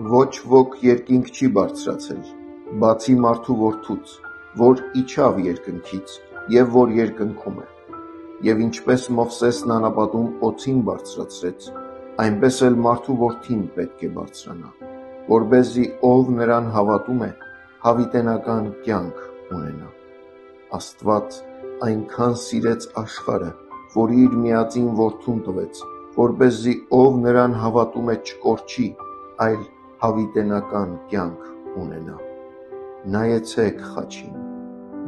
Ոչ ոք երկինք չի բարձրացել, բացի մարդու որդուց, որ իջավ երկնքից և որ երկնքում է։ Եվ ինչպես Մովսեսն անապատում օձին բարձրացրեց, այնպես էլ մարդու որդին պետք է բարձրանա, որպեսզի ով նրան հավատում է, հավիտենական կյանք ունենա։ Աստված այնքան սիրեց աշխարհը, որ իր միածին որդուն տվեց, որպեսզի ով նրան հավատում է չկորչի, այլ հավիտենական կյանք ունենա։ Նայեցեք խաչին։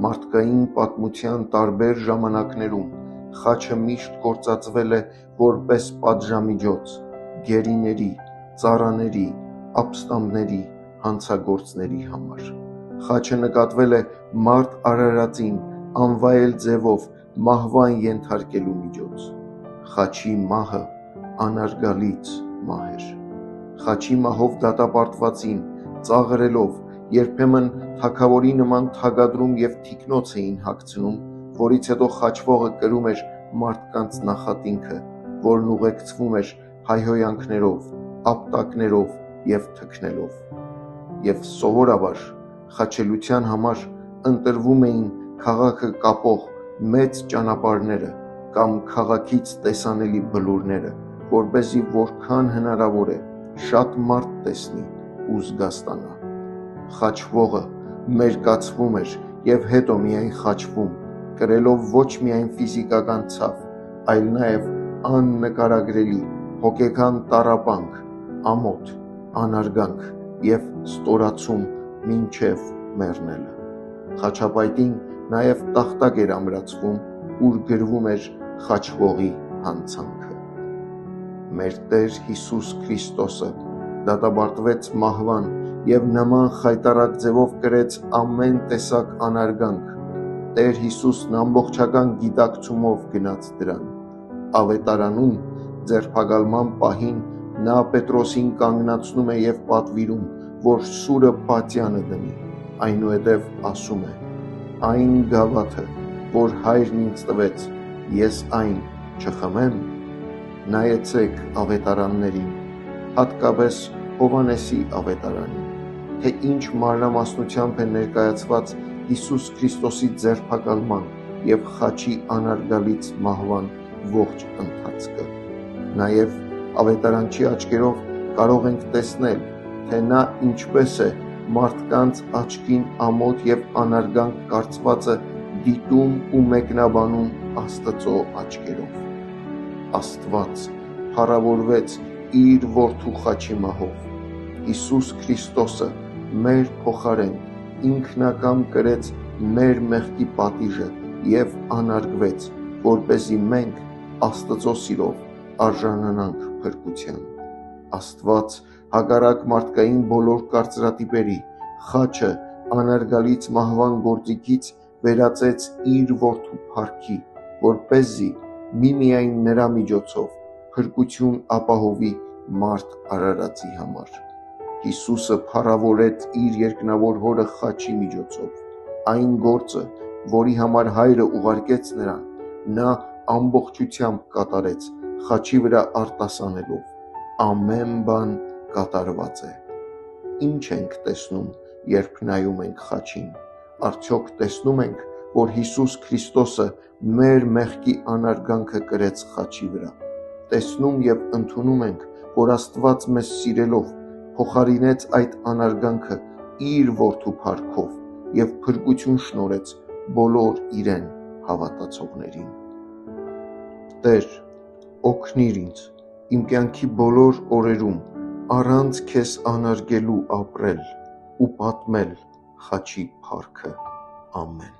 Մարդկային պատմության տարբեր ժամանակներում խաչը միշտ գործածվել է որպես պատժամիջոց գերիների, ծառաների, ապստամբների, հանցագործների համար։ Խաչը նկատվել է մարդ արարածին անվայել ձևով մահվան ենթարկելու միջոց։ Խաչի մահը անարգալից մահ էր։ Խաչի մահով դատապարտվածին ծաղրելով երբեմն թագավորի նման թագադրում և թիկնոց էին հագցնում, որից հետո խաչվողը կրում էր մարդկանց նախատինքը, որն ուղեկցվում էր հայհոյանքներով, ապտակներով և թքնելով։ Եվ սովորաբար խաչելության համար ընտրվում էին քաղաքը կապող մեծ ճանապարհները կամ քաղաքից տեսանելի բլուրները, որպեսզի որքան հնարավոր է շատ մարդ տեսնի ու զգաստանա։ Խաչվողը մերկացվում էր և հետո միայն խաչվում, կրելով ոչ միայն ֆիզիկական ցավ, այլ նաև աննկարագրելի հոգեկան տառապանք, ամոթ, անարգանք և ստորացում մինչև մեռնելը։ Խաչապայտին նաև տախտակ էր ամրացվում, ուր գրվում էր խաչվողի հանցանքը։ Մեր Տեր Հիսուս Քրիստոսը դատապարտվեց մահվան և նման խայտառակ ձևով կրեց ամեն տեսակ անարգանք։ Տեր Հիսուսն ամբողջական գիտակցումով գնաց դրան։ Ավետարանում ձերբակալման պահին նա Պետրոսին կանգնացնում է և պատվիրում, որ սուրը պատյանը դնի, այնուհետև ասում է. «Այն գավաթը, որ Հայրն ինձ տվեց, ես այն չխմեմ»։ Նայեցեք ավետարաններին, հատկապես Հովհաննեսի ավետարանին, թե ինչ մանրամասնությամբ է ներկայացված Հիսուս Քրիստոսի ձերբակալման և խաչի անարգալից մահվան ողջ ընթացքը։ Նաև ավետարանչի աչքերով կարող ենք տեսնել, թե նա ինչպես է մարդկանց աչքին ամոթ և անարգանք կարծվածը դիտում ու մեկնաբանում Աստծո աչքերով։ Աստված փառավորվեց իր որդու խաչի մահով։ Հիսուս Քրիստոսը մեր փոխարեն ինքնակամ կրեց մեր մեղքի պատիժը և անարգվեց, որպեսզի մենք Աստծո սիրով արժանանանք փրկության։ Աստված հակառակ մարդկային բոլոր կարծրատիպերի խաչը անարգալից մահվան գործիքից վերածեց իր որդու փառքի, որպեսզի միմիայն նրա միջոցով փրկություն ապահովի մարդ արարածի համար։ Հիսուսը փառավորեց իր երկնավոր Հորը խաչի միջոցով։ Այն գործը, որի համար Հայրը ուղարկեց նրան, նա ամբողջությամբ կատարեց խաչի վրա արտասանելով։ Ամեն բան կատարված է։ Ինչ ենք տեսնում, երբ նայում ենք խաչին։ Արդյոք տեսնում ենք, որ Հիսուս Քրիստոսը մեր մեղքի անարգանքը կրեց խաչի վրա։ Տեսնում և ընդունում ենք, որ Աստված մեզ սիրելով փոխարինեց այդ անարգանքը իր որդու փառքով և փրկություն շնորհեց բոլոր իրեն հավատացողներին։ Տեր, օգնիր ինձ իմ կյանքի բոլոր օրերում առանց քեզ անարգելու ապրել ու պատմել խաչի փառքը։ Ամեն։